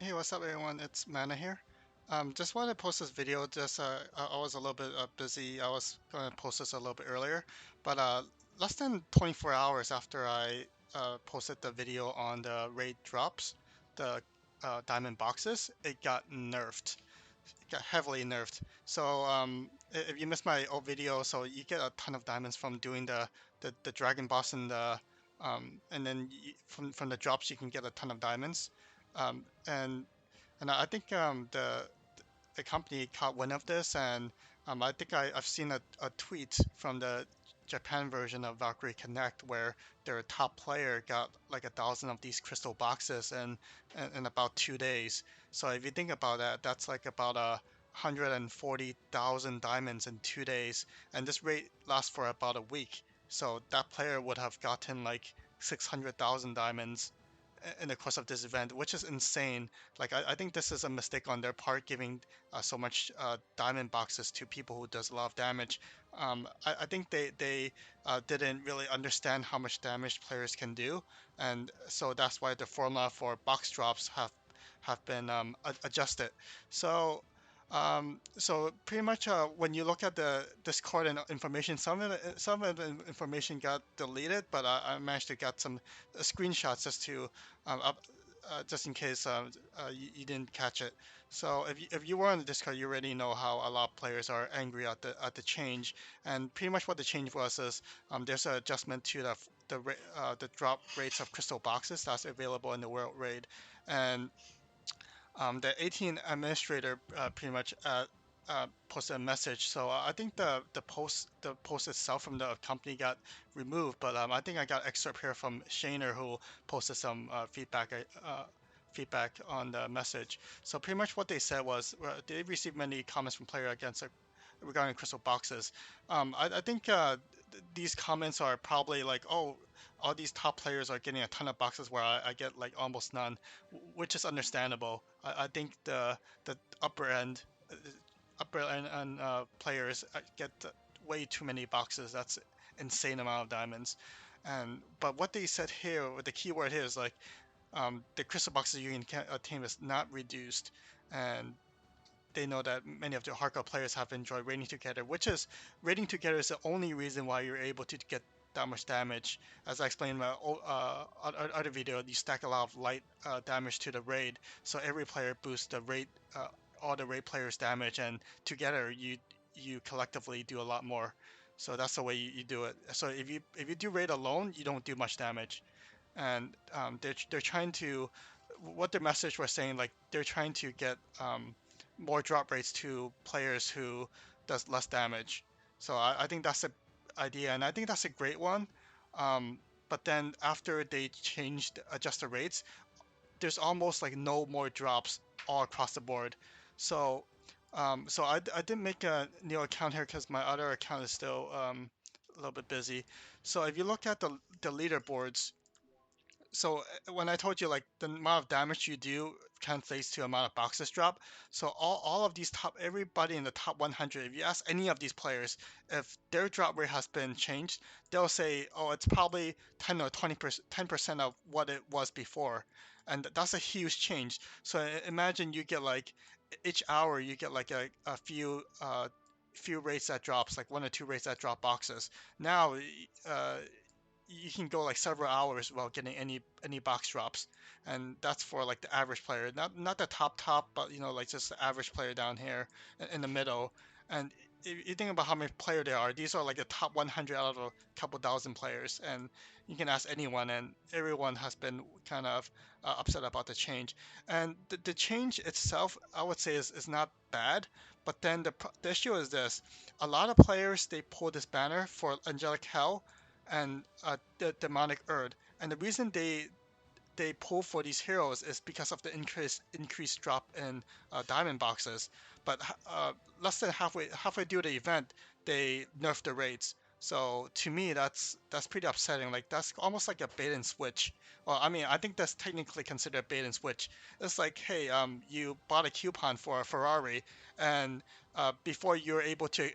Hey, what's up, everyone? It's Mana here. Just wanted to post this video. I was a little bit busy. I was going to post this a little bit earlier, but less than 24 hours after I posted the video on the raid drops, the diamond boxes, it got nerfed. It got heavily nerfed. So if you missed my old video, so you get a ton of diamonds from doing the dragon boss and then from the drops you can get a ton of diamonds. Um, and and I think the company caught wind of this, and I think I've seen a tweet from the Japan version of Valkyrie Connect where their top player got like 1,000 of these crystal boxes in about 2 days. So if you think about that, that's like about 140,000 diamonds in 2 days, and this rate lasts for about a week. So that player would have gotten like 600,000 diamonds in the course of this event, which is insane. Like I think this is a mistake on their part, giving so much diamond boxes to people who does a lot of damage. I think they didn't really understand how much damage players can do, and so that's why the formula for box drops have been adjusted. So. So pretty much when you look at the Discord and information, some of the information got deleted, but I managed to get some screenshots up, just in case you didn't catch it. So if you were on the Discord, you already know how a lot of players are angry at the change. And pretty much what the change was is there's an adjustment to the drop rates of crystal boxes that's available in the World Raid, and the 18 administrator pretty much posted a message. So I think the post itself from the company got removed, but I think I got excerpt here from Shaner who posted some feedback on the message. So pretty much what they said was they received many comments from player against regarding crystal boxes. I think these comments are probably like, oh, all these top players are getting a ton of boxes where I get like almost none, which is understandable. I think the uh, upper end and players get way too many boxes. That's insane amount of diamonds. And but what they said here, the key word here is like the crystal boxes you can attain is not reduced, and they know that many of the hardcore players have enjoyed raiding together, which is raiding together is the only reason why you're able to get that much damage. As I explained in my other video, you stack a lot of light damage to the raid, so every player boosts the raid, all the raid players' damage, and together you collectively do a lot more. So that's the way you do it. So if you do raid alone, you don't do much damage, and they're trying to what their message was saying, like they're trying to get more drop rates to players who does less damage. So I think that's the idea, and I think that's a great one. But then after they adjust the rates, there's almost like no more drops all across the board. So I didn't make a new account here because my other account is still a little bit busy. So if you look at the leaderboards, so when I told you like the amount of damage you do translates to amount of boxes drop. So all of these everybody in the top 100, if you ask any of these players if their drop rate has been changed, they'll say, oh, it's probably 10 or 20%, 10% of what it was before. And that's a huge change. So imagine you get like each hour you get like a few rates that drops, like one or two rates that drop boxes. Now you can go like several hours without getting any box drops, and that's for like the average player, not the top, but like just the average player down here in the middle. And if you think about how many player there are, these are like the top 100 out of a couple thousand players, and you can ask anyone, and everyone has been kind of upset about the change. And the change itself, I would say, is not bad, but then the issue is this: a lot of players, they pull this banner for Angelic Hell and the demonic Erd. And the reason they pull for these heroes is because of the increased drop in diamond boxes. But less than halfway through the event, they nerf the raids. So to me, that's pretty upsetting. Like that's almost like a bait and switch. Well, I mean, I think that's technically considered bait and switch. It's like, hey, you bought a coupon for a Ferrari, and before you're able to,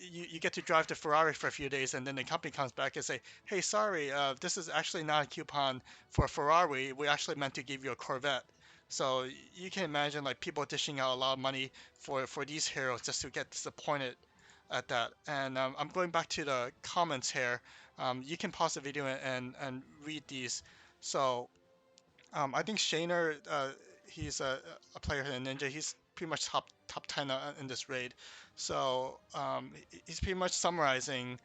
you get to drive the Ferrari for a few days, and then the company comes back and say, hey, sorry, this is actually not a coupon for a Ferrari. We actually meant to give you a Corvette. So you can imagine like people dishing out a lot of money for these heroes just to get disappointed at that. And I'm going back to the comments here. You can pause the video and read these. So I think Shaner, he's a player in Ninja. He's pretty much top 10 in this raid. So he's pretty much summarizing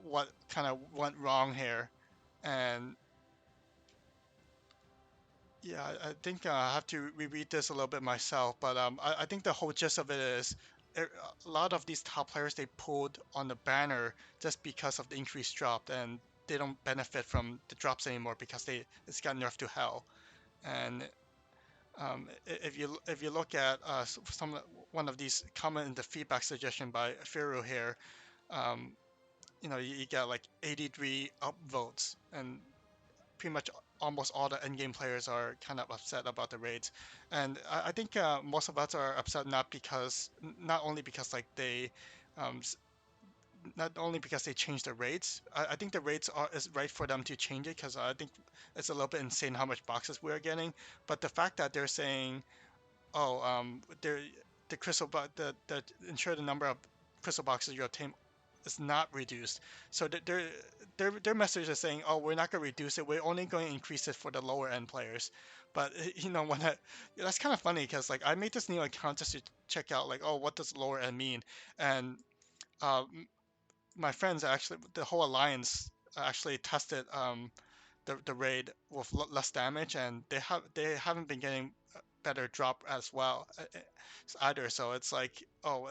what kind of went wrong here. And yeah, I think I have to reread this a little bit myself, but I think the whole gist of it is a lot of these top players they pulled on the banner just because of the increased drop, and they don't benefit from the drops anymore because it's got nerfed to hell. And if you look at one of these comment in the feedback suggestion by Firu here, um, you get like 83 upvotes, and pretty much almost all the endgame players are kind of upset about the raids, and I think most of us are upset not only because like um, not only because they changed the rates. I think the rates are is right for them to change it because I think it's a little bit insane how much boxes we're getting. But the fact that they're saying, oh, the crystal box, the ensure the number of crystal boxes you obtain is not reduced. So their message is saying, oh, we're not going to reduce it. We're only going to increase it for the lower end players. But that's kind of funny because like I made this new account just to check out like, oh, what does lower end mean? And uh, my friends actually, the whole alliance actually tested the raid with less damage, and they haven't been getting better drop as well either. So it's like, oh,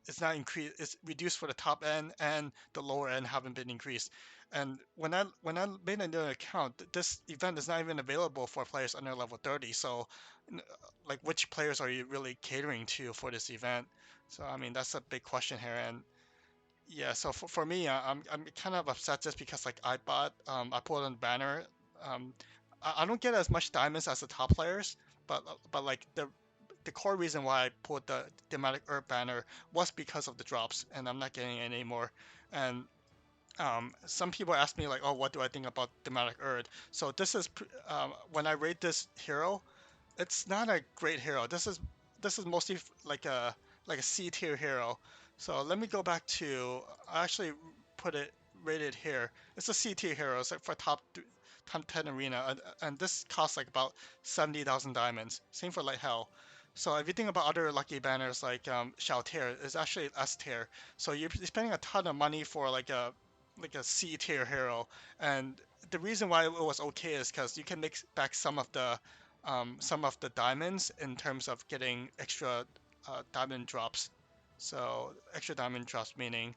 it's not increased. It's reduced for the top end, and the lower end haven't been increased. And when I made a new account, this event is not even available for players under level 30. So, like, which players are you really catering to for this event? So I mean, that's a big question here. And yeah, so for me, I'm kind of upset just because like I put on the banner. Um, I don't get as much diamonds as the top players, but like the core reason why I put the thematic herb banner was because of the drops, and I'm not getting any more. And some people ask me like, oh, what do I think about thematic herb? So when I rate this hero, it's not a great hero. This is mostly like a C tier hero. So let me go back to I actually put it rated here. It's a C tier hero. It's like for top 10 arena, and this costs like about 70,000 diamonds. Same for Light Hell. So if you think about other lucky banners like Shao tier, it's actually S tier. So you're spending a ton of money for like a C tier hero, and the reason why it was okay is because you can make back some of the diamonds in terms of getting extra diamond drops. So extra diamond drops meaning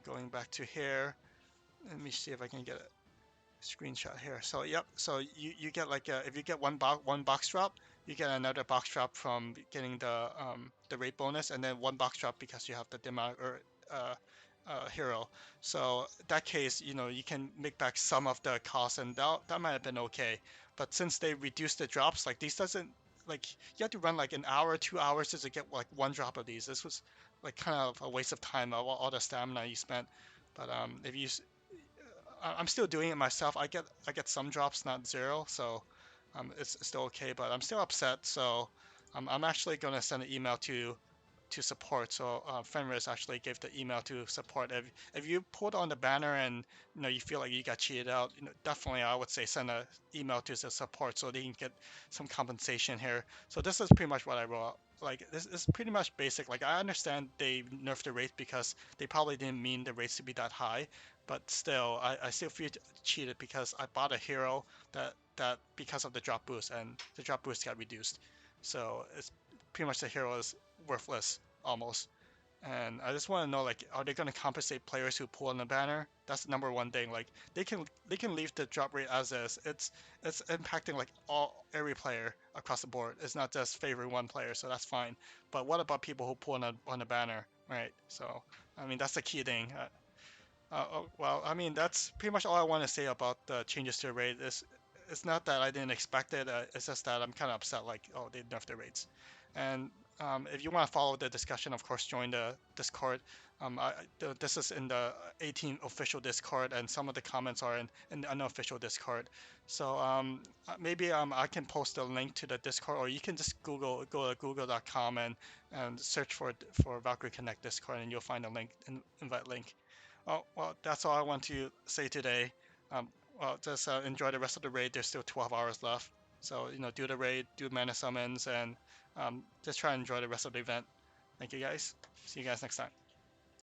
going back to here. Let me see if I can get a screenshot here. So yep. So you get like if you get one box drop, you get another box drop from getting the rate bonus, and then one box drop because you have the demo or uh, hero. So that case, you can make back some of the cost, and that might have been okay. But since they reduced the drops, like these doesn't like you have to run like an hour, 2 hours just to get like one drop of these. This was like kind of a waste of time, all the stamina you spent. But if you I'm still doing it myself. I get some drops, not zero, so it's still okay. But I'm still upset. So I'm actually gonna send an email to support. So Fenris actually gave the email to support. If you put on the banner and you feel like you got cheated out, definitely I would say send a email to the support so they can get some compensation here. So this is pretty much what I wrote. Like this is pretty much basic. Like I understand they nerfed the rates because they probably didn't mean the rates to be that high, but still I still feel cheated because I bought a hero that because of the drop boost, and the drop boost got reduced. So it's pretty much the hero is worthless almost. And I just want to know, like, are they going to compensate players who pull on the banner? That's the number one thing. Like, they can leave the drop rate as is. It's impacting like every player across the board. It's not just favoring one player, so that's fine. But what about people who pull on the banner, right? So I mean, that's the key thing. Well, I mean, that's pretty much all I want to say about the changes to the rate. It's not that I didn't expect it. It's just that I'm kind of upset, like, oh, they nerfed the rates. And if you want to follow the discussion, of course, join the Discord. This is in the 18 official Discord, and some of the comments are in the unofficial Discord. So maybe I can post a link to the Discord, or you can just go to google.com and search for Valkyrie Connect Discord, and you'll find a link, invite link. Oh, well, that's all I want to say today. Um, well, just enjoy the rest of the raid. There's still 12 hours left. So, do the raid, do mana summons, and just try and enjoy the rest of the event. Thank you guys. See you guys next time.